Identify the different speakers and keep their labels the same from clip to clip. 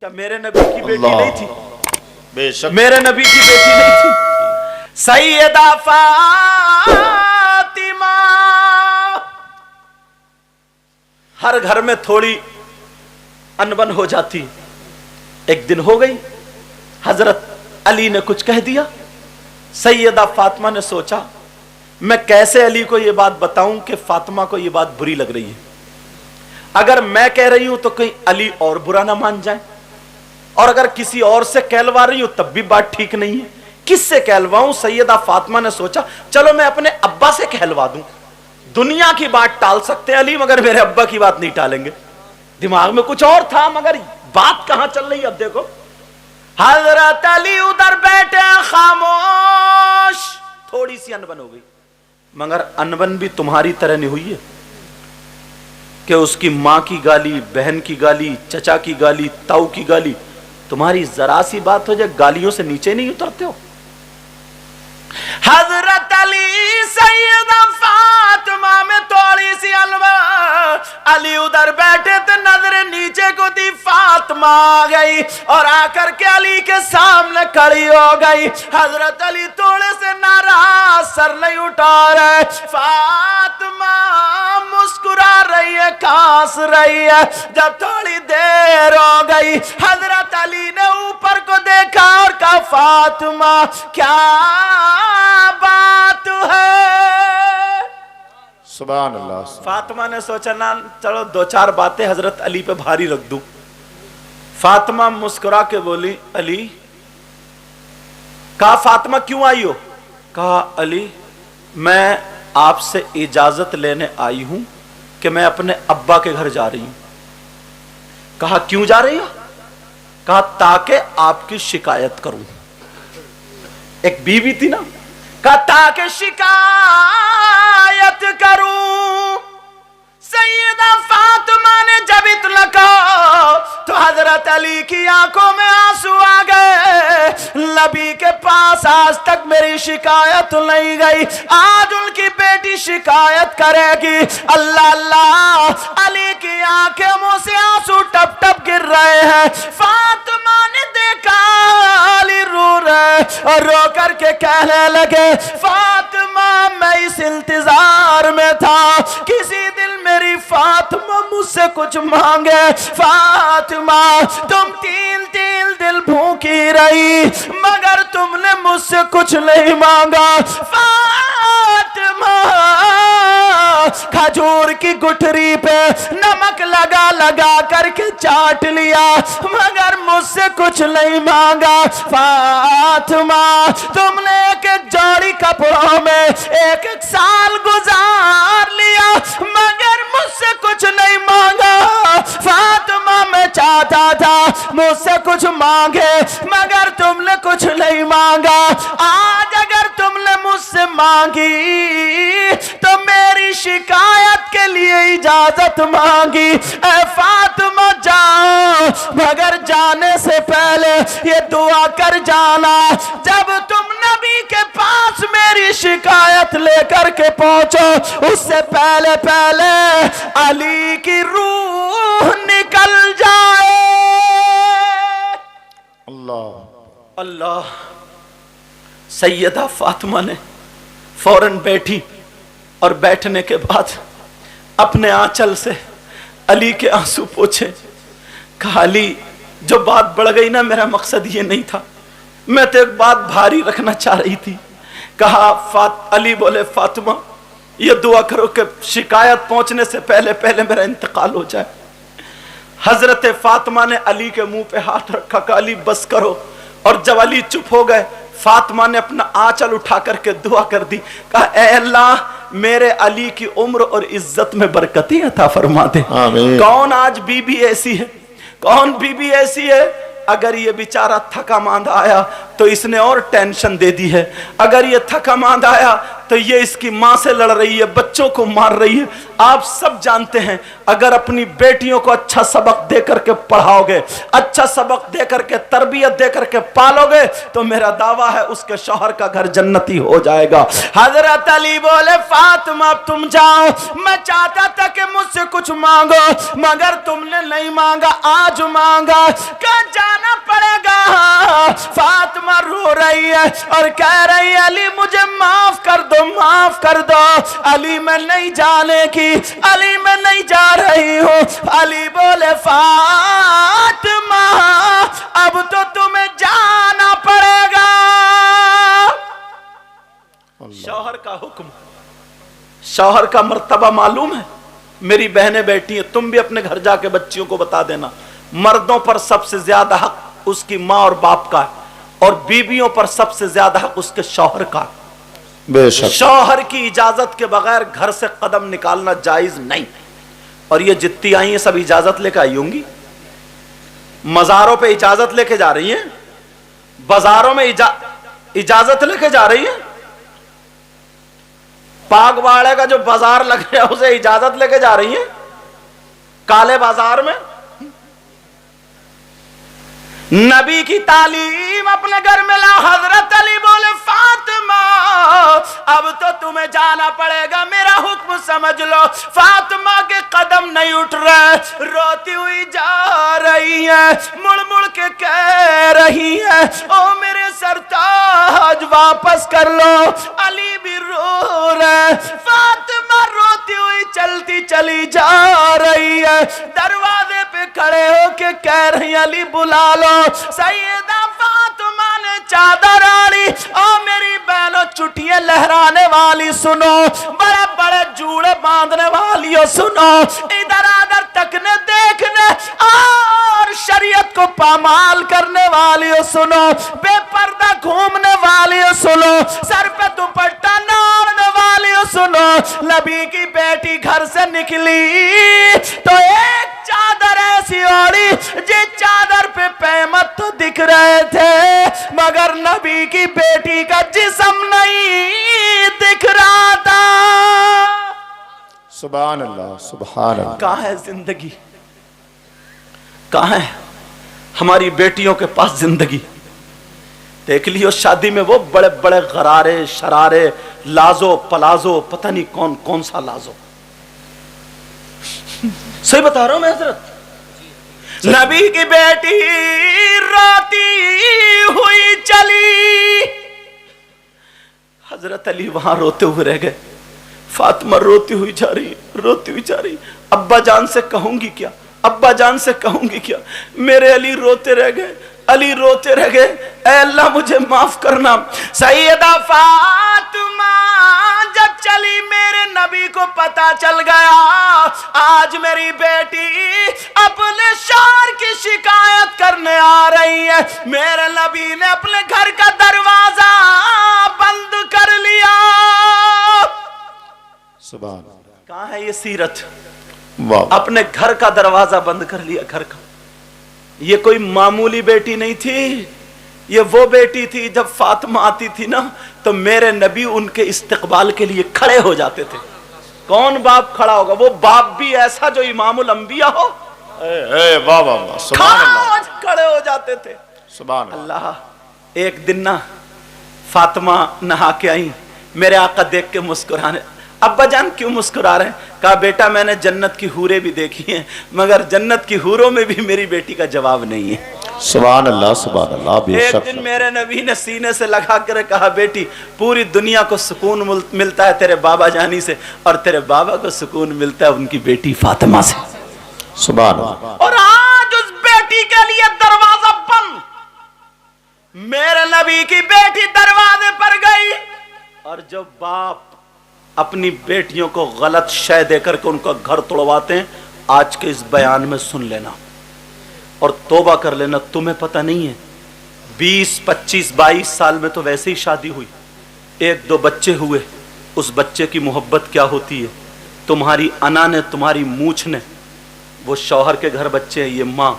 Speaker 1: کیا میرے نبی کی بیٹی نہیں تھی؟
Speaker 2: بے شک
Speaker 1: میرے نبی کی بیٹی نہیں تھی سیدہ فاطمہ؟ ہر گھر میں تھوڑی انبن ہو جاتی، ایک دن ہو گئی، حضرت علی نے کچھ کہہ دیا، سیدہ فاطمہ نے سوچا میں کیسے علی کو یہ بات بتاؤں کہ فاطمہ کو یہ بات بری لگ رہی ہے، اگر میں کہہ رہی ہوں تو کہیں علی اور برا نہ مان جائیں، اور اگر کسی اور سے کہلوا رہی ہوں تب بھی بات ٹھیک نہیں ہے، کس سے کہلواؤں؟ سیدہ فاطمہ نے سوچا چلو میں اپنے ابا سے کہلوا دوں، دنیا کی بات ٹال سکتے علی مگر میرے ابا کی بات نہیں ٹالیں گے۔ دماغ میں کچھ اور تھا مگر بات کہاں چل رہی ہے اب دیکھو۔ حضرت علی ادھر بیٹھے خاموش، تھوڑی سی انبن ہو گئی، مگر انبن بھی تمہاری طرح نہیں ہوئی ہے کہ اس کی ماں کی گالی، بہن کی گالی، چچا کی گالی، تاؤ کی گالی، تمہاری ذرا سی بات ہو جائے گالیوں سے نیچے نہیں اترتے ہو۔ حضرت علی سیدہ فاطمہ میں تھوڑی سی انبن، علی ادھر بیٹھے تھے، نظر نیچے کو دی، فاطمہ آ گئی اور آ کر کے علی کے سامنے کھڑی ہو گئی۔ حضرت علی تھوڑے سے ناراض، سر نہیں اٹھا رہے، فاطمہ مسکرا رہی ہے، کانس رہی ہے۔ جب تھوڑی دیر ہو گئی حضرت علی نے اوپر کو دیکھا اور کہا فاطمہ کیا بات ہے؟
Speaker 2: سبحان اللہ۔
Speaker 1: فاطمہ نے سوچا نا چلو دو چار باتیں حضرت علی پہ بھاری رکھ دوں۔ فاطمہ مسکرا کے بولی علی، کہا فاطمہ کیوں آئی ہو؟ کہا علی میں آپ سے اجازت لینے آئی ہوں کہ میں اپنے ابا کے گھر جا رہی ہوں۔ کہا کیوں جا رہی ہو؟ کہا تاکہ آپ کی شکایت کروں۔ ایک بیوی تھی نا، کہا تاکہ شکایت کروں۔ سیدہ فاطمہ نے جب اتنا کہا تو حضرت علی کی آنکھوں میں آنسو آ گئے۔ نبی کے پاس آج تک میری شکایت نہیں گئی، آج ان کی بیٹی شکایت کرے گی۔ اللہ اللہ، علی کی آنکھوں میں سے آنسو ٹپ ٹپ گر رہے ہیں۔ فاطمہ نے دیکھا علی رو رہے اور رو کر کے کہنے لگے فاطمہ میں اس انتظار میں تھا کسی دن میری فاطمہ مجھ سے کچھ مانگے۔ فاطمہ تم تین دن بھوکی رہی مگر تم نے مجھ سے کچھ نہیں مانگا۔ فاطمہ کھجور کی گٹھری پہ نمک لگا لگا کر کے چاٹ لیا مگر مجھ سے کچھ نہیں مانگا۔ فاطمہ تم نے ایک جوڑی کپڑوں میں ایک سال گزار لیا مگر مجھ سے کچھ نہیں مانگا۔ فاطمہ میں چاہتا تھا مجھ سے کچھ مانگے مگر تم نے کچھ نہیں مانگا۔ آج اگر تم نے مجھ سے مانگی تو میری شکایت کے لیے اجازت مانگی۔ اے فاطمہ جاؤ مگر جانے سے پہلے یہ دعا کر جانا جب تم نبی کے پاس میری شکایت لے کر کے پہنچو اس سے پہلے علی کی روح نکل جائے۔
Speaker 2: اللہ
Speaker 1: اللہ۔ سیدہ فاطمہ نے فوراً بیٹھی اور بیٹھنے کے بعد اپنے آنچل سے علی کے آنسو پوچھے۔ کہا علی جو بات بڑھ گئی نا میرا مقصد یہ نہیں تھا، میں تو ایک بات بھاری رکھنا چاہ رہی تھی۔ کہا علی بولے فاطمہ یہ دعا کرو کہ شکایت پہنچنے سے پہلے میرا انتقال ہو جائے۔ حضرت فاطمہ نے علی کے منہ پہ ہاتھ رکھا کہ علی بس کرو، اور جب علی چپ ہو گئے فاطمہ نے اپنا آنچل اٹھا کر کے دعا کر دی۔ کہا اے اللہ میرے علی کی عمر اور عزت میں برکتیں عطا فرما دے۔
Speaker 2: آمین۔
Speaker 1: کون آج بی بی ایسی ہے، کون بی بی ایسی ہے अगर ये बेचारा थका मांदा आया तो इसने और टेंशन दे दी है, अगर ये थका मांदा आया तो ये इसकी माँ से लड़ रही है, बच्चों को मार रही है। आप सब जानते हैं अगर अपनी बेटियों को अच्छा सबक दे करके पढ़ाओगे, अच्छा सबक दे करके तरबियत दे करके पालोगे तो मेरा दावा है उसके शौहर का घर जन्नती हो जाएगा। हजरत अली बोले फातिमा तुम जाओ, मैं चाहता था कि मुझसे कुछ मांगो मगर तुमने नहीं मांगा, आज मांगा, क्या जाना पड़ेगा। फातिमा रो रही है और कह रही है अली मुझे माफ कर दो, माफ कर दो। अली मैं नहीं जाने की, अली मैं नहीं जा रही हूँ। अली बोले फातिमा अब तो तुम्हें जाना पड़ेगा। शौहर का हुक्म, शौहर का मर्तबा मालूम है। मेरी बहनें बैठी हैं, तुम भी अपने घर जाके बच्चियों को बता देना, मर्दों पर सबसे ज्यादा हक उसकी माँ और बाप का है और बीवियों पर सबसे ज्यादा हक उसके शौहर का। बेशक शौहर की इजाजत के बगैर घर से कदम निकालना जायज नहीं। और ये जितनी आई हैं सब इजाजत लेकर आई होंगी, मजारों पे इजाजत लेके जा रही हैं, बाजारों में इजाजत लेके जा रही हैं। पागवाड़े का जो बाजार लग रहा है उसे इजाजत लेके जा रही हैं काले बाजार में। नबी की तालीम अपने घर में ला। हजरत अली बोले फातिमा अब तो तुम्हें जाना पड़ेगा, मेरा हुक्म समझ लो। फातिमा के कदम नहीं उठ रहे, रोती हुई जा रही है, मुड़ मुड़ के कह रही है ओ मेरे सरताज वापस कर लो। अली भी रो रहे, फातिमा रोती हुई चलती चली जा रही है। दरवाजे पे खड़े होके कह रही अली बुला लो। सैयदा फातिमा ने चादर आड़ी, ओ मेरी बहनों चुटियां लहराने वाली सुनो, बड़े बड़े जूड़े बांधने वालियों सुनो, इधर उधर तकने देखने और शरीयत को पामाल करने वालियों सुनो, बेपर्दा घूमने वालियों सुनो, सर पे दुपट्टा नाड़ने वालियों सुनो। नबी की बेटी घर से निकली तो एक चादर ऐसी ओढ़ी जिस चादर पे पैमत तो दिख रहे थे मगर नबी की बेटी का जिस्म नहीं दिख रहा था।
Speaker 2: सुभान अल्लाह, सुभान अल्लाह।
Speaker 1: कहाँ है जिंदगी, कहाँ है हमारी बेटियों के पास जिंदगी। देख लियो शादी में वो बड़े बड़े गरारे शरारे लाजो पलाजो, पता नहीं कौन कौन सा लाजो। सही बता रहा हूं मैं हजरत। नबी की बेटी रोती हुई चली, हजरत अली वहां रोते हुए रह गए। फातिमा रोती हुई जा रही, रोती हुई जा रही। अब्बा जान से कहूंगी क्या, अब्बा जान से कहूंगी क्या। मेरे अली रोते रह गए, अली रोते रह गए। ऐ अल्लाह मुझे माफ करना। सैयदा फातिमा जब चली मेरे नबी को पता चल गया आज मेरी बेटी अपने शौहर की शिकायत करने आ रही है। मेरे नबी ने अपने घर का दरवाजा बंद कर लिया।
Speaker 2: सुभान।
Speaker 1: कहाँ है ये सीरत,
Speaker 2: अपने
Speaker 1: घर का दरवाजा बंद कर लिया, घर का। ये कोई मामूली बेटी नहीं थी, ये वो बेटी थी जब फातिमा आती थी ना तो मेरे नबी उनके इस्तकबाल के लिए खड़े हो जाते थे। कौन बाप खड़ा होगा, वो बाप भी ऐसा जो इमामुल अंबिया हो।
Speaker 2: वाह वाह वाह, सुभान अल्लाह,
Speaker 1: खड़े हो जाते थे।
Speaker 2: सुभान
Speaker 1: अल्लाह। एक दिन ना फातिमा नहा के आई, मेरे आका देख के मुस्कुराने, अब्बा जान क्यों मुस्कुरा रहे हैं? कहा बेटा मैंने जन्नत की हूरें भी देखी हैं मगर जन्नत की हूरों में भी मेरी बेटी का जवाब नहीं है।
Speaker 2: सुभान अल्लाह, सुभान अल्लाह।
Speaker 1: एक दिन मेरे नबी ने सीने से लगा कर कहा बेटी पूरी दुनिया को सुकून मिलता है तेरे बाबा जानी से और तेरे बाबा को सुकून मिलता है उनकी बेटी फातिमा से।
Speaker 2: सुभान अल्लाह।
Speaker 1: और आज उस बेटी के लिए दरवाजा बंद। मेरे नबी की बेटी दरवाजे पर गई और जो बाप अपनी बेटियों को गलत शय देकर के उनका घर तोड़वाते हैं, आज के इस बयान में सुन लेना और तौबा कर लेना। तुम्हें पता नहीं है 20, 25, 22 साल में तो वैसे ही शादी हुई, 1-2 बच्चे हुए, उस बच्चे की मोहब्बत क्या होती है। तुम्हारी अना ने, तुम्हारी मूछ ने, वो शौहर के घर बच्चे हैं, ये माँ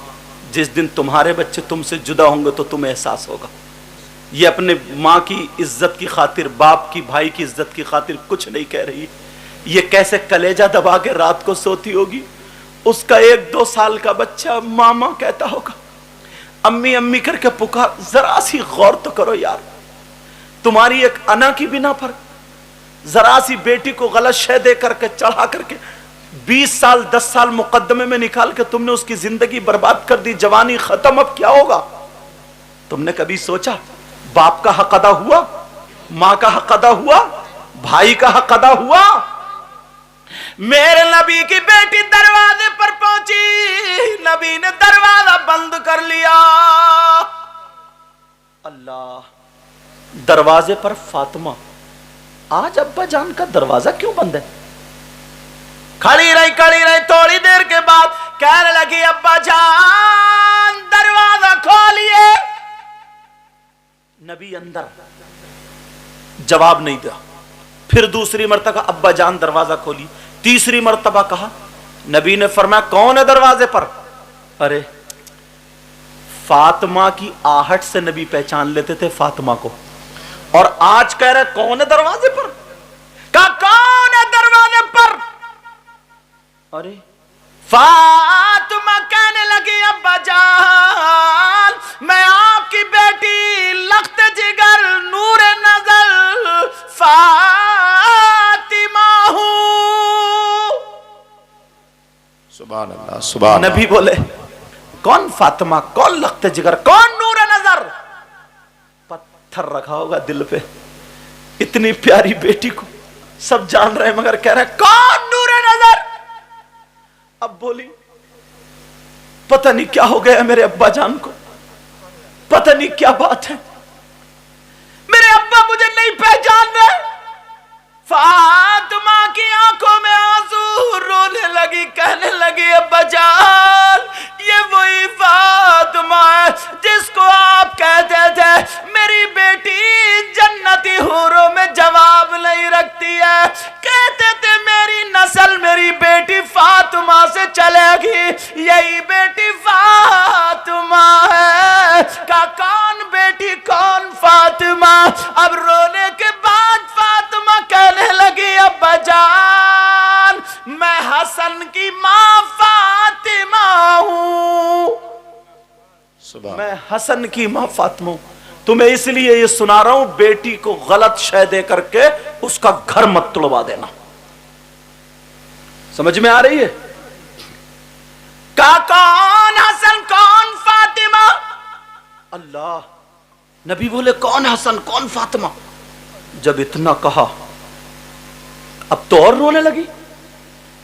Speaker 1: जिस दिन तुम्हारे बच्चे तुमसे जुदा होंगे तो तुम्हें एहसास होगा। ये अपने माँ की इज्जत की खातिर, बाप की, भाई की इज्जत की खातिर कुछ नहीं कह रही। ये कैसे कलेजा दबा के रात को सोती होगी। उसका 1-2 साल का बच्चा मामा कहता होगा, अम्मी अम्मी करके पुकार। जरा सी गौर तो करो यार, तुम्हारी एक अना की बिना पर जरा सी बेटी को गलत शय दे करके, चढ़ा करके 20 साल 10 साल मुकदमे में निकाल के तुमने उसकी जिंदगी बर्बाद कर दी। जवानी खत्म, अब क्या होगा? तुमने कभी सोचा बाप का हक अदा हुआ, मां का हक अदा हुआ, भाई का हक अदा हुआ? मेरे नबी की बेटी दरवाजे पर पहुंची, नबी ने दरवाजा बंद कर लिया। अल्लाह, दरवाजे पर फातिमा। आज अब्बा जान का दरवाजा क्यों बंद है? खड़ी रही थोड़ी देर के बाद कहने लगी, अब्बा जान दरवाजा खोलिए। नबी अंदर, जवाब नहीं दिया। फिर दूसरी मर्तबा अब्बा जान दरवाजा खोली। तीसरी मर्तबा कहा, नबी ने फरमाया कौन है दरवाजे पर? अरे फातिमा की आहट से नबी पहचान लेते थे फातिमा को, और आज कह रहे कौन है दरवाजे पर? कहा कौन है दरवाजे पर? अरे फातिमा कहने लगी, अब्बा जान मैं आपकी बेटी लख्त जिगर नूर नजर फातिमा हूं।
Speaker 2: सुभान अल्लाह, सुभान अल्लाह।
Speaker 1: नबी बोले कौन फातिमा, कौन लख्त जिगर, कौन नूर नजर? पत्थर रखा होगा दिल पे। इतनी प्यारी बेटी को सब जान रहे मगर कह रहे कौन नूर नजर? अब बोली पता नहीं क्या हो गया मेरे अब्बा जान को, पता नहीं क्या बात है, मेरे अब्बा मुझे नहीं पहचान रहे। फातिमा की आंखों में आंसू, रोने लगी, कहने लगी, अब्बा जान ये वही फातिमा है जिसको आप कहते थे मेरी बेटी जन्नती हूरों में जवाब नहीं रखती है, कहते थे मेरी नस्ल मेरी बेटी फातिमा से चलेगी, यही बेटी फातिमा है। का कौन बेटी, कौन फातिमा? अब रोने के बाद फातिमा कहने लगी, अब्बा जान मैं हसन की मां फातिमा हूं, मैं हसन की मां फातिमा हूं। तुम्हें इसलिए ये सुना रहा हूं, बेटी को गलत शय दे करके उसका घर मत तुड़वा देना। समझ में आ रही है? का कौन हसन कौन फातिमा? अल्लाह, नबी बोले कौन हसन कौन फातिमा? जब इतना कहा अब तो और रोने लगी,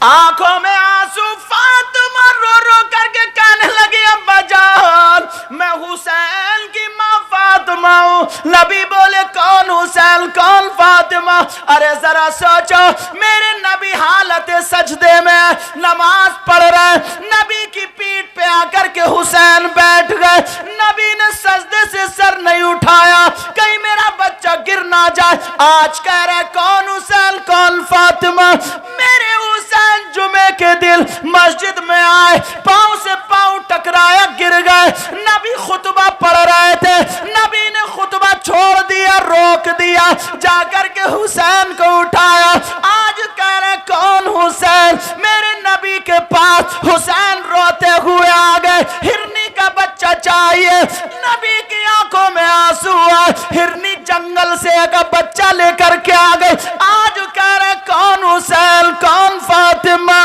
Speaker 1: आंखों में आंसू। फातिमा रो रो करके कहने लगी, अब्बा जान मैं हुसैन की मां फातिमा हूं। नबी बोले कौन हुसैन कौन फातिमा? अरे जरा सोचो, मेरे नबी हालत सजदे में नमाज पढ़ रहे, नबी की पीठ पे आकर के हुसैन बैठ गए, नबी ने सजदे से सर नहीं उठाया, कहीं मेरा बच्चा गिर ना जाए। आज कह रहे कौन हुसैन कौन फातिमा? मेरे हुसैन जुमे के दिन मस्जिद में आए, पांव से पांव टकराया, गिर गए। नबी खुतबा पढ़ रहे थे, नबी ने खुतबा छोड़ दिया, रोक दिया, जाकर के हुसैन को उठाया। आज कह रहे कौन हुसैन? मेरे नबी के पास हुसैन रोते हुए आ गए, हिरनी का बच्चा चाहिए। नबी की आंखों में आंसू आए, हिरनी जंगल से एक बच्चा लेकर के आ गए। आज कह रहे कौन हुसैन कौन फातिमा?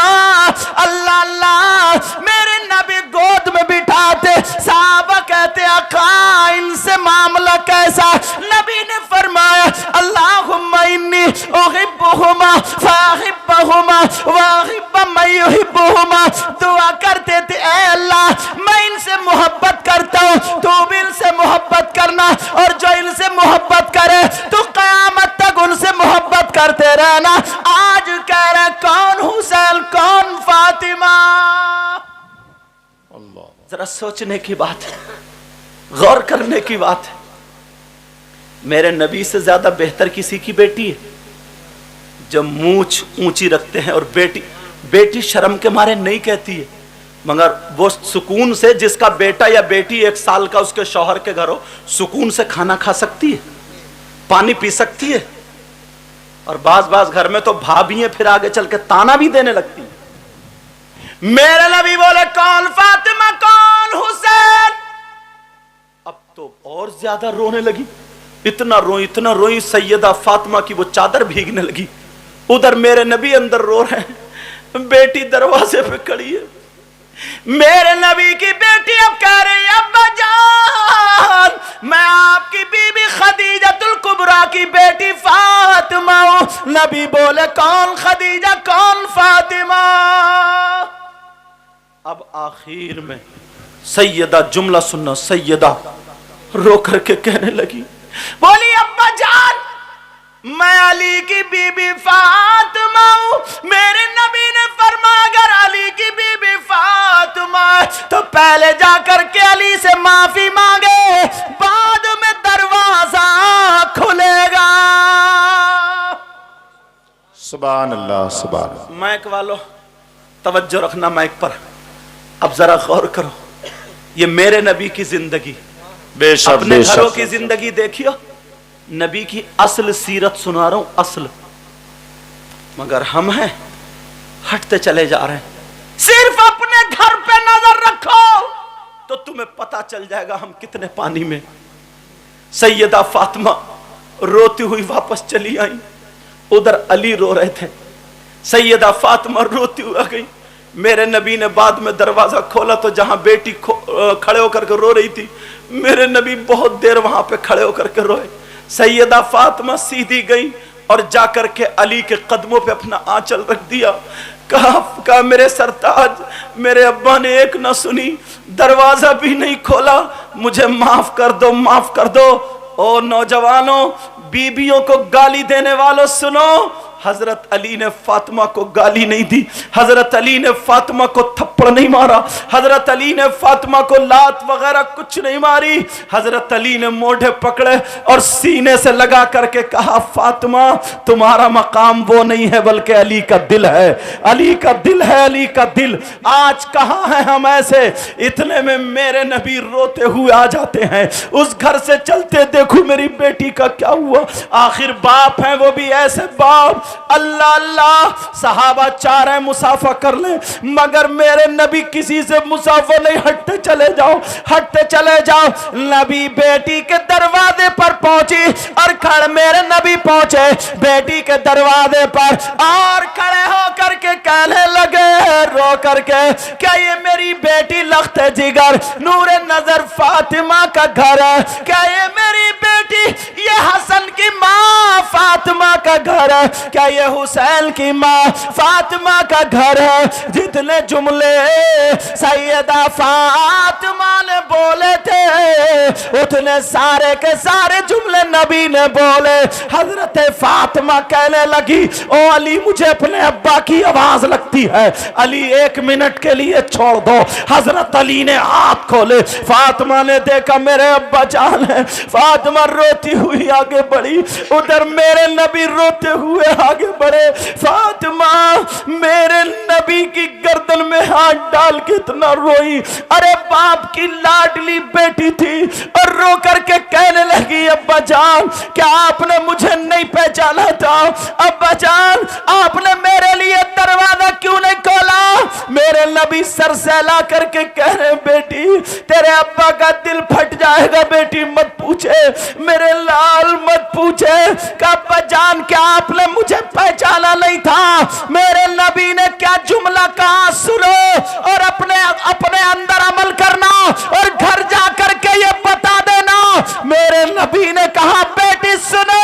Speaker 1: अल्लाह अल्लाह, मेरे नबी गोद में बिठाते, साहबा कहते आका इनसे मामला कैसा? नबी ने फरमाया अल्लाहुम्मा इन्नी उहिब्बुहुमा फाहिब्बहुमा वाहिब्ब मन युहिब्बुहुमा। दुआ करते थे ऐ अल्लाह मैं इनसे मोहब्बत करता हूँ, तू भी इनसे मोहब्बत करना, और जो इनसे मोहब्बत करे तो कयामत तक उनसे मोहब्बत करते रहना। आज कह रहे कौन हुसैन कौन फातिमा? जरा सोचने की बात है, गौर करने की बात है। मेरे नबी से ज्यादा बेहतर किसी की बेटी है? जब मूंछ ऊंची रखते हैं, और बेटी शर्म के मारे नहीं कहती है मगर वो सुकून से, जिसका बेटा या बेटी 1 साल का उसके शौहर के घर हो, सुकून से खाना खा सकती है, पानी पी सकती है। और बाज घर में तो भाभी फिर आगे चल के ताना भी देने लगती है। मेरे नबी बोले कौन फातिमा कौन हुसैन। अब तो और ज्यादा रोने लगी, इतना रोई सैयदा फातिमा की वो चादर भीगने लगी। उधर मेरे नबी अंदर रो रहे हैं, बेटी दरवाजे पे खड़ी है। मेरे नबी की बेटी अब कह रही है अब्बा जान मैं आपकी बीबी खदीजतुल कुबरा की बेटी फातिमा हूं। नबी बोले कौन खदीजा कौन फातिमा। अब आखिर में सैयदा, जुमला सुनना, सैयदा रो करके कहने लगी, बोली अब्बा जान मैं अली की बीबी फातिमा हूं। मेरे नबी ने फरमाया अगर अली की बीबी फातिमा तो पहले जाकर के अली से माफी मांगे, बाद में दरवाजा खुलेगा।
Speaker 2: सुभान अल्लाह सुभान अल्लाह।
Speaker 1: माइक वालों तवज्जो रखना माइक पर, अब जरा गौर करो, ये मेरे नबी की जिंदगी,
Speaker 2: बेशक
Speaker 1: अपने
Speaker 2: बेशक।
Speaker 1: घरों की जिंदगी देखियो, नबी की असल सीरत सुना रहा हूं, असल। मगर हम हैं हटते चले जा रहे हैं। सिर्फ अपने घर पे नजर रखो तो तुम्हें पता चल जाएगा हम कितने पानी में। सैयदा फातिमा रोती हुई वापस चली आई, उधर अली रो रहे थे। सैयदा फातिमा रोती हुई आ गई। मेरे नबी ने बाद में दरवाजा खोला तो जहां बेटी खड़े होकर के रो रही थी, मेरे नबी बहुत देर वहां पे खड़े होकर के रोए। सैयदा फातिमा सीधी गई और जाकर के अली के कदमों पे अपना आंचल रख दिया। कहा मेरे सरताज, मेरे अब्बा ने एक न सुनी, दरवाजा भी नहीं खोला, मुझे माफ कर दो, माफ कर दो। ओ नौजवानों, बीबियों को गाली देने वालों सुनो, हजरत अली ने फातिमा को गाली नहीं दी, हजरत अली ने फातिमा को थप्पड़ नहीं मारा, हजरत अली ने फातिमा को लात वगैरह कुछ नहीं मारी। हजरत अली ने मोढ़े पकड़े और सीने से लगा करके कहा फातिमा तुम्हारा मकाम वो नहीं है बल्कि अली का दिल है, अली का दिल है, अली का दिल। आज कहाँ हैं हम ऐसे। इतने में मेरे नबी रोते हुए आ जाते हैं, उस घर से चलते देखो मेरी बेटी का क्या हुआ। आखिर बाप है वो भी ऐसे बाप, अल्लाह अल्लाह सहाबा चाह रहे मुसाफा कर ले, मगर मेरे नबी किसी से मुसाफा नहीं, हटते चले जाओ, हटते चले जाओ। नबी बेटी के दरवाजे पर पहुंची और खड़े मेरे नबी पहुंचे बेटी के दरवाजे पर और खड़े होकर के कहने लगे रो करके, क्या ये मेरी बेटी लख्त जिगर नूर नजर फातिमा का घर है? क्या ये मेरी बेटी ये हसन की माँ फातिमा का घर है? क्या ये हुसैन की माँ फातिमा का घर है? जितने जुमले सैयदा फातिमा ने बोले थे उतने सारे के सारे जुमले नबी ने बोले। हजरत फातिमा कहने लगी ओ अली मुझे अपने अब्बा की आवाज लगती है, अली 1 मिनट के लिए छोड़ दो। हजरत अली ने हाथ खोले, फातिमा ने देखा मेरे अब्बा जान है। फातिमा रोती हुई आगे बढ़ी, उधर मेरे नबी रोते हुए आगे बढ़े। फातिमा मेरे नबी की गर्दन में हाथ डाल के इतना रोई, अरे बाप की लाडली बेटी थी, और रो करके कहने लगी अब्बा जान क्या आपने मुझे नहीं पहचाना था? अब्बा जान आपने मेरे लिए दरवाजा क्यों नहीं खोला? मेरे नबी सर सहला करके कह रहे बेटी तेरे अब्बा का दिल फट जाएगा, बेटी मत पूछे, मेरे लाल मत पूछे। अब्बा जान क्या आपने मुझे पहचाना नहीं था? मेरे नबी ने क्या जुमला कहा सुनो और अपने अपने अंदर अमल करना और घर जाकर के ये बता देना। मेरे नबी ने कहा बेटी सुनो,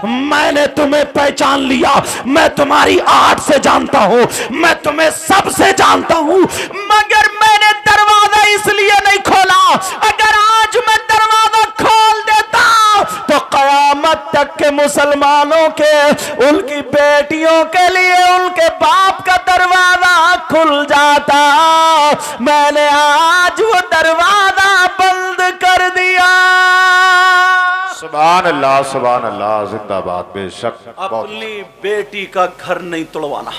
Speaker 1: मैंने तुम्हें पहचान लिया, मैं तुम्हारी आर्ट से जानता हूं, मैं तुम्हें सबसे जानता हूं, मगर मैंने दरवाजा इसलिए नहीं खोला। अगर आज मैं दरवाजा खोल देता तो कयामत तक के मुसलमानों के उनकी बेटियों के लिए उनके बाप का दरवाजा खुल जाता। मैंने आज वो दरवाजा बंद कर दिया।
Speaker 2: सुभान अल्लाह जिंदाबाद। बेशक
Speaker 1: अपनी बेटी का घर नहीं तोड़वाना।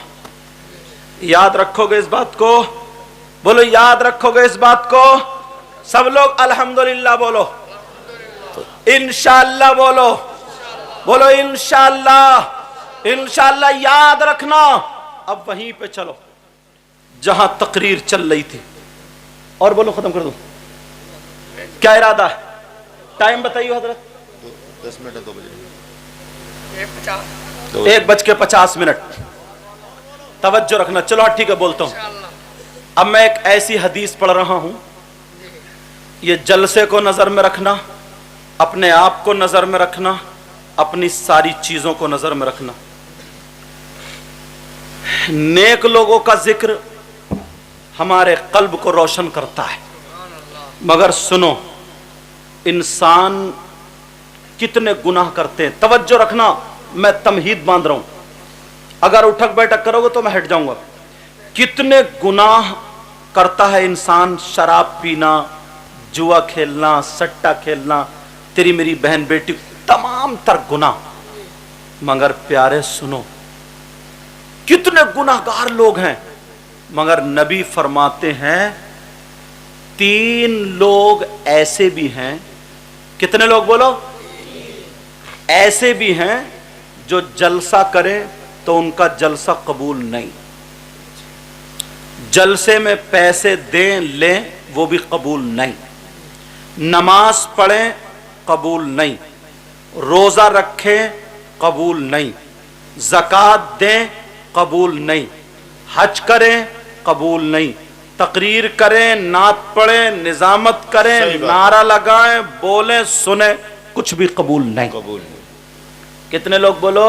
Speaker 1: याद रखोगे इस बात को, बोलो याद रखोगे इस बात को? सब लोग अल्हम्दुलिल्लाह बोलो, इंशाअल्लाह बोलो, बोलो इंशाअल्लाह। इंशाअल्लाह याद रखना। अब वहीं पे चलो जहां तकरीर चल रही थी, और बोलो खत्म कर दो। क्या इरादा है? टाइम बताइए हजरत।
Speaker 2: 10 मिनट 2 बजे
Speaker 1: 1:50 तवज्जो रखना। चलो ठीक है, बोलता हूं। अब मैं एक ऐसी हदीस पढ़ रहा हूं, ये जलसे को नजर में रखना, अपने आप को नजर में रखना, अपनी सारी चीजों को नजर में रखना। नेक लोगों का जिक्र हमारे कल्ब को रोशन करता है, मगर सुनो, इंसान कितने गुनाह करते हैं। तवज्जो रखना, मैं तमहीद बांध रहा हूं, अगर उठक बैठक करोगे तो मैं हट जाऊंगा। कितने गुनाह करता है इंसान। शराब पीना, जुआ खेलना, सट्टा खेलना, तेरी मेरी बहन बेटी, तमाम तर गुनाह। मगर प्यारे सुनो, कितने गुनाहगार लोग हैं, मगर नबी फरमाते हैं 3 लोग ऐसे भी हैं। कितने लोग बोलो? ऐसे भी हैं जो जलसा करें तो उनका जलसा कबूल नहीं, जलसे में पैसे दें लें वो भी कबूल नहीं, नमाज पढ़ें कबूल नहीं, रोजा रखें कबूल नहीं, ज़कात दें कबूल नहीं, हज करें कबूल नहीं, तकरीर करें, नात पढ़ें, निजामत करें, नारा लगाएं, बोलें, सुने, कुछ भी कबूल नहीं।
Speaker 2: कबूल।
Speaker 1: कितने लोग बोलो?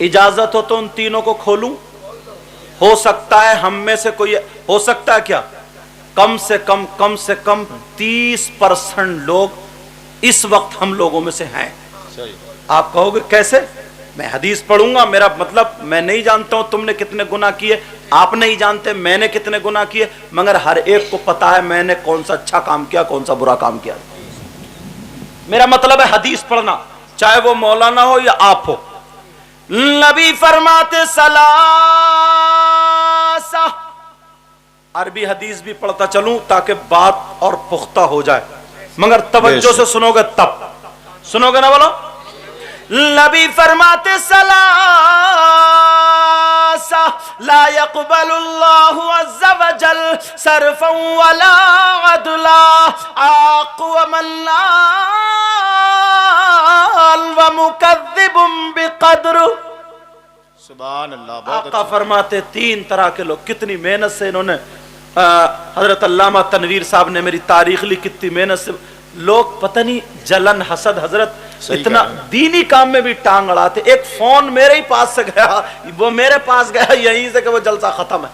Speaker 1: इजाजत हो तो उन तीनों को खोलूं? हो सकता है हम में से कोई, हो सकता है क्या, कम से कम 30% लोग इस वक्त हम लोगों में से हैं। आप कहोगे कैसे? मैं हदीस पढ़ूंगा, मेरा मतलब मैं नहीं जानता हूं तुमने कितने गुनाह किए, आप नहीं जानते मैंने कितने गुनाह किए, मगर हर एक को पता है मैंने कौन सा अच्छा काम किया, कौन सा बुरा काम किया। मेरा मतलब है हदीस पढ़ना, चाहे वो मौलाना हो या आप हो। नबी फरमाते सलासा, अरबी हदीस भी पढ़ता चलूं ताकि बात और पुख्ता हो जाए, मगर तवज्जो से सुनोगे तब। सुनोगे ना? बोलो। नबी फरमाते सलासा ला यक़बलुल्लाहु अज़्ज़ा व जल सरफ़न वला अदला आक़वमन व मुकज़्ज़िबुन बिक़द्र।
Speaker 2: सुभान अल्लाह।
Speaker 1: आका फरमाते 3 तरह के लोग। कितनी मेहनत से इन्होंने, हजरत अल्लामा तनवीर साहब ने मेरी तारीख ली, कितनी मेहनत से लोग, पता नहीं जलन हसद, हजरत इतना दीनी काम में भी टांग अड़ाते। एक फोन मेरे ही पास से गया, वो मेरे पास गया यहीं से कि वो जलसा खत्म है।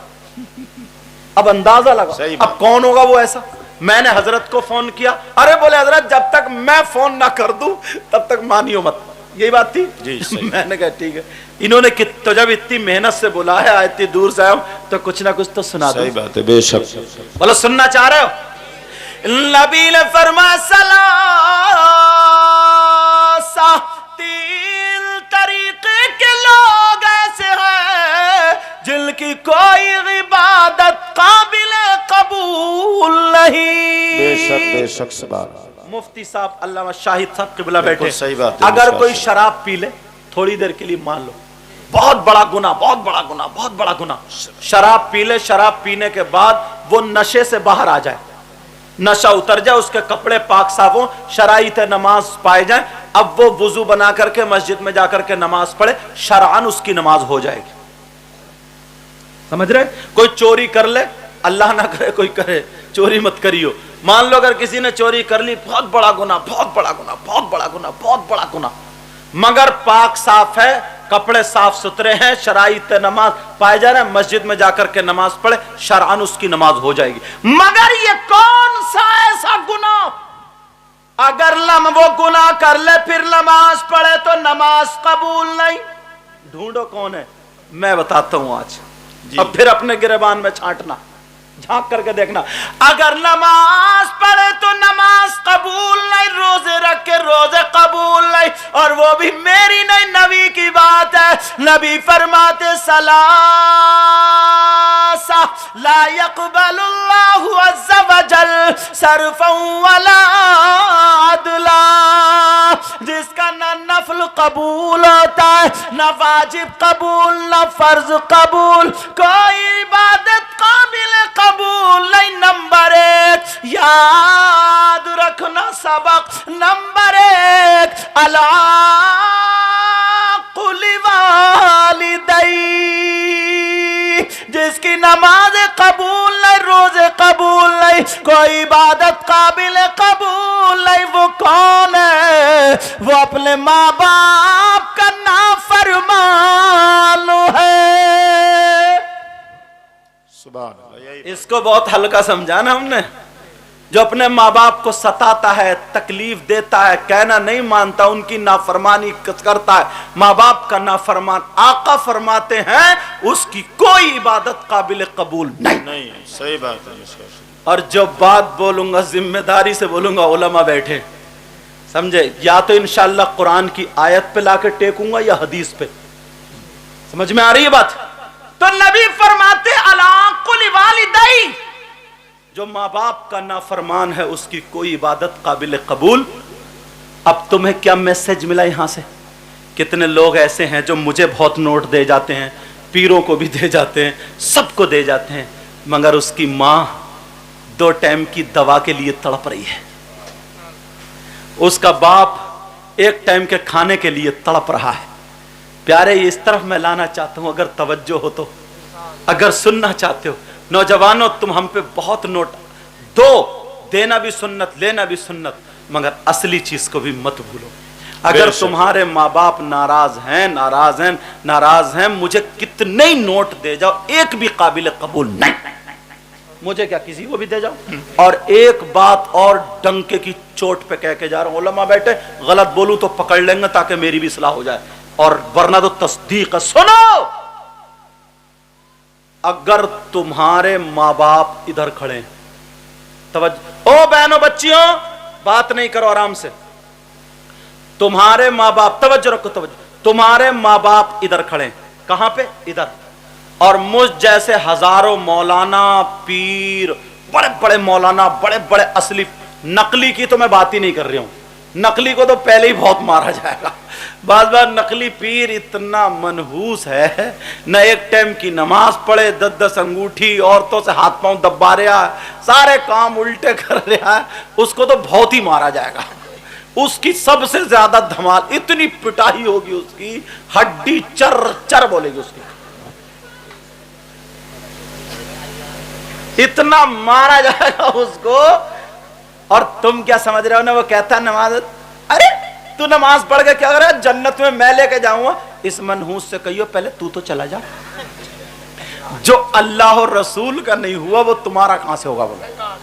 Speaker 1: अब अंदाजा लगा, अब कौन होगा वो ऐसा। मैंने हजरत को फोन किया, अरे बोले हजरत जब तक मैं फोन ना कर दूं तब तक मानियो मत। यही बात थी जी। मैंने कहा ठीक है। इन्होंने तो जब इतनी मेहनत से बुलाया, इतनी दूर से आया तो कुछ ना कुछ तो सुना दो।
Speaker 2: सही बात है, बेशक।
Speaker 1: बोलो सुनना चाह रहे हो? नबी ने फरमाया सलासा, 3 तरीके के लोग ऐसे हैं जिनकी कोई इबादत काबिल कबूल नहीं।
Speaker 2: बेशक बेशक। सुभान।
Speaker 1: मुफ्ती साहब अल्लामा शाहिद साहब क़िबला बैठे।
Speaker 2: सही बात है।
Speaker 1: अगर कोई शराब पी ले थोड़ी देर के लिए, मान लो बहुत बड़ा गुनाह, बहुत बड़ा गुनाह, बहुत बड़ा गुनाह, शराब पी ले, शराब पीने के बाद वो नशे से बाहर आ जाए, नशा उतर जाए, उसके कपड़े पाक साफ हो, शराइत नमाज पाए जाए, अब वो वुजू बना करके मस्जिद में जाकर के नमाज पढ़े, शरआन उसकी नमाज हो जाएगी। समझ रहे? कोई चोरी कर ले, अल्लाह ना करे कोई करे, चोरी मत करियो। मान लो अगर किसी ने चोरी कर ली, बहुत बड़ा गुनाह, बहुत बड़ा गुनाह, बहुत बड़ा गुनाह, बहुत बड़ा गुनाह, मगर पाक साफ है, कपड़े साफ सुथरे हैं, शराइत नमाज पाए जा रहे हैं, मस्जिद में जाकर के नमाज पढ़े, शरआन उसकी नमाज हो जाएगी। मगर ये कौन सा ऐसा गुनाह, अगर वो गुनाह कर ले फिर नमाज पढ़े तो नमाज कबूल नहीं। ढूंढो कौन है, मैं बताता हूं आज। अब फिर अपने गिरबान में छांटना, झांक करके देखना। अगर नमाज पढ़े तो नमाज कबूल नहीं, रोजे रख के रोजे कबूल नहीं, और वो भी मेरी नहीं नबी की बात है। नबी फरमाते सलासा لا يقبل الله عز وجل صرفا ولا عدلا، جس کا نہ نفل قبول ہوتا ہے، نہ واجب قبول، نہ فرض قبول، کوئی عبادت قابل قبول نہیں۔ نمبر 1 یاد رکھنا سبق، نمبر 1 العاق لوالدی، جس کی نماز قبول نہیں، روزے قبول نہیں، کوئی عبادت قابل قبول نہیں، وہ کون ہے؟ وہ اپنے ماں باپ کا نافرمان ہے۔
Speaker 2: سبحان اللہ، یہی
Speaker 1: اس کو بہت ہلکا سمجھا نا ہم نے۔ جو اپنے ماں باپ کو ستاتا ہے، تکلیف دیتا ہے، کہنا نہیں مانتا، ان کی نافرمانی کرتا ہے، ماں باپ کا نافرمان، آقا فرماتے ہیں اس کی کوئی عبادت قابل قبول نہیں۔
Speaker 2: نہیں، صحیح بات ہے۔
Speaker 1: اور جو بات بولوں گا ذمہ داری سے بولوں گا، علماء بیٹھے سمجھے، یا تو انشاءاللہ قرآن کی آیت پہ لا کے ٹیکوں گا یا حدیث پہ۔ سمجھ میں آ رہی ہے بات؟ تو نبی فرماتے العاق لوالدی، جو ماں باپ کا نافرمان ہے اس کی کوئی عبادت قابل قبول۔ اب تمہیں کیا میسج ملا یہاں سے؟ کتنے لوگ ایسے ہیں جو مجھے بہت نوٹ دے جاتے ہیں، پیروں کو بھی دے جاتے ہیں، سب کو دے جاتے ہیں، مگر اس کی ماں 2 ٹائم کی دوا کے لیے تڑپ رہی ہے، اس کا باپ 1 ٹائم کے کھانے کے لیے تڑپ رہا ہے۔ پیارے، اس طرف میں لانا چاہتا ہوں، اگر توجہ ہو تو، اگر سننا چاہتے ہو۔ نوجوانوں، تم ہم پہ بہت نوٹ دو، دینا بھی سنت، لینا بھی سنت، مگر اصلی چیز کو بھی مت بھولو۔ اگر تمہارے ماں باپ ناراض ہیں، مجھے کتنے ہی نوٹ دے جاؤ، ایک بھی قابل قبول نہیں، مجھے کیا کسی کو بھی دے جاؤ۔ اور ایک بات اور ڈنکے کی چوٹ پہ کہہ کے جا رہا ہوں، علماء بیٹھے، غلط بولوں تو پکڑ لیں گے تاکہ میری بھی اصلاح ہو جائے، اور ورنہ تو تصدیق ہے۔ سنو، اگر تمہارے ماں باپ ادھر کھڑے ہیں، توجہ، او بہنوں بچیوں، بات نہیں کرو، آرام سے، تمہارے ماں باپ، توجہ رکھو، توجہ، تمہارے ماں باپ ادھر کھڑے ہیں، کہاں پہ؟ ادھر، اور مجھ جیسے ہزاروں مولانا، پیر، بڑے بڑے مولانا، بڑے بڑے اصلی، نقلی کی تو میں بات ہی نہیں کر رہی ہوں، نقلی کو تو پہلے ہی بہت مارا جائے گا۔ بعض بار نقلی پیر اتنا منحوس ہے، نہ 1 ٹائم کی نماز پڑھے، 10 انگوٹھی، عورتوں سے ہاتھ پاؤں دبا رہا ہے، سارے کام الٹے کر رہا ہے، اس کو تو بہت ہی مارا جائے گا۔ اس کی سب سے زیادہ دھمال، اتنی پٹائی ہوگی اس کی، ہڈی چر چر بولے گی اس کی، اتنا مارا جائے گا اس کو۔ اور تم کیا سمجھ رہے ہو نا، وہ کہتا ہے نماز، ارے تو نماز پڑھ کے کیا کر رہا ہے، جنت میں لے کے جاؤں گا۔ اس منحوس سے کہیو پہلے تو چلا جا، جو اللہ اور رسول کا نہیں ہوا وہ تمہارا کہاں سے ہوگا؟ بولا،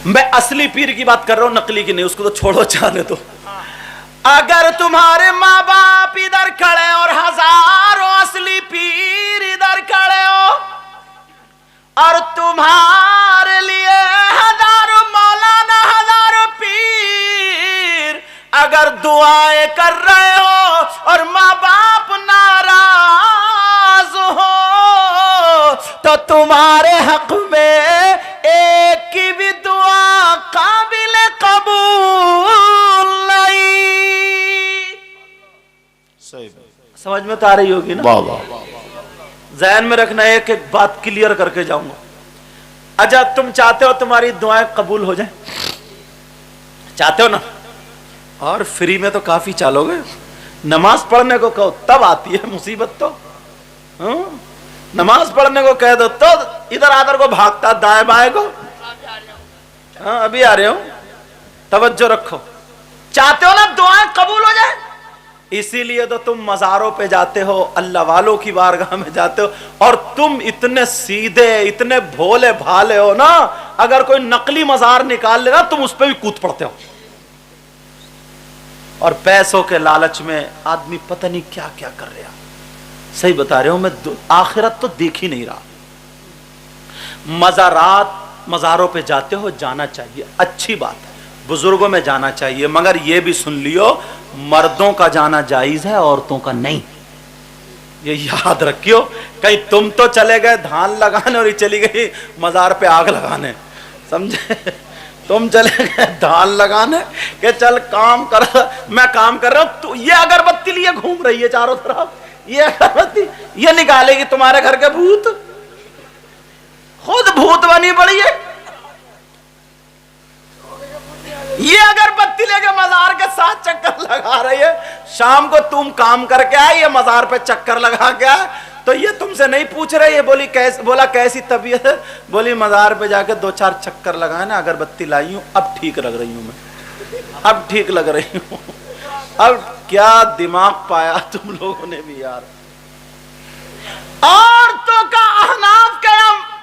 Speaker 1: میں اصلی پیر کی بات کر رہا ہوں، نقلی کی نہیں، اس کو تو چھوڑو، جانے دو۔ اگر تمہارے ماں باپ ادھر کھڑے اور ہزاروں اصلی پیر ادھر کھڑے ہو، اور تمہارے لیے ہزاروں مولانا، ہزاروں پیر اگر دعائیں کر رہے ہو اور ماں باپ ناراض ہو، تو تمہارے حق میں ایک کی بھی دعا قابل قبول نہیں۔
Speaker 2: صحیح،
Speaker 1: سمجھ میں تو آ رہی ہوگی نا؟
Speaker 2: واہ واہ،
Speaker 1: ذہن میں رکھنا، ایک ایک بات کلیئر کر کے جاؤں گا۔ اچھا، تم چاہتے ہو تمہاری دعائیں قبول ہو جائیں؟ چاہتے ہو نا؟ اور فری میں تو کافی چالو گے، نماز پڑھنے کو کہو تب آتی ہے مصیبت تو، نماز پڑھنے کو کہہ دو تو ادھر آدھر کو بھاگتا، دائیں بائیں کو، ہاں ابھی آ رہے ہو، توجہ رکھو۔ چاہتے ہو نا دعائیں قبول ہو جائیں؟ اسی لیے تو تم مزاروں پہ جاتے ہو، اللہ والوں کی بارگاہ میں جاتے ہو، اور تم اتنے سیدھے، اتنے بھولے بھالے ہو نا، اگر کوئی نقلی مزار نکال لے نا تم اس پہ بھی کود پڑتے ہو۔ اور پیسوں کے لالچ میں آدمی پتہ نہیں کیا کیا کر رہا۔ صحیح بتا رہے ہوں میں، آخرت تو دیکھ ہی نہیں رہا۔ مزاروں پہ جاتے ہو، جانا چاہیے، اچھی بات ہے، بزرگوں میں جانا چاہیے، مگر یہ بھی سن لیو، مردوں کا جانا جائز ہے، عورتوں کا نہیں۔ یہ یاد رکھیو کہیں تم تو چلے گئے دھان لگانے اور یہ چلی گئی مزار پہ آگ لگانے، سمجھے؟ تم چلے گئے دھان لگانے کہ چل کام کر، میں کام کر رہا ہوں، تو یہ اگربتی لیے گھوم رہی ہے چاروں طرف، یہ اگربتی یہ نکالے گی تمہارے گھر کے بھوت، خود بھوت بنی پڑی ہے، یہ اگربتی لے کے مزار کے ساتھ چکر لگا رہی ہے، شام کو تم کام کر کے آئے، یہ مزار پہ چکر لگا کے آئے، تو یہ تم سے نہیں پوچھ رہے، یہ بولا کیسی طبیعت ہے؟ بولی مزار پہ جا کے 2-4 چکر لگائے نا، اگربتی لائی ہوں، اب ٹھیک لگ رہی ہوں میں، اب ٹھیک لگ رہی ہوں۔ اب کیا دماغ پایا تم لوگوں نے بھی یار۔ عورتوں کا احناف کا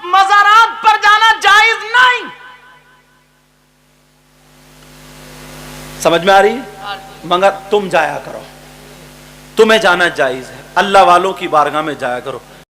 Speaker 1: مزارات پر جانا جائز نہیں، سمجھ میں آ رہی ہے؟ مگر تم جایا کرو، تمہیں جانا جائز ہے، اللہ والوں کی بارگاہ میں جایا کرو۔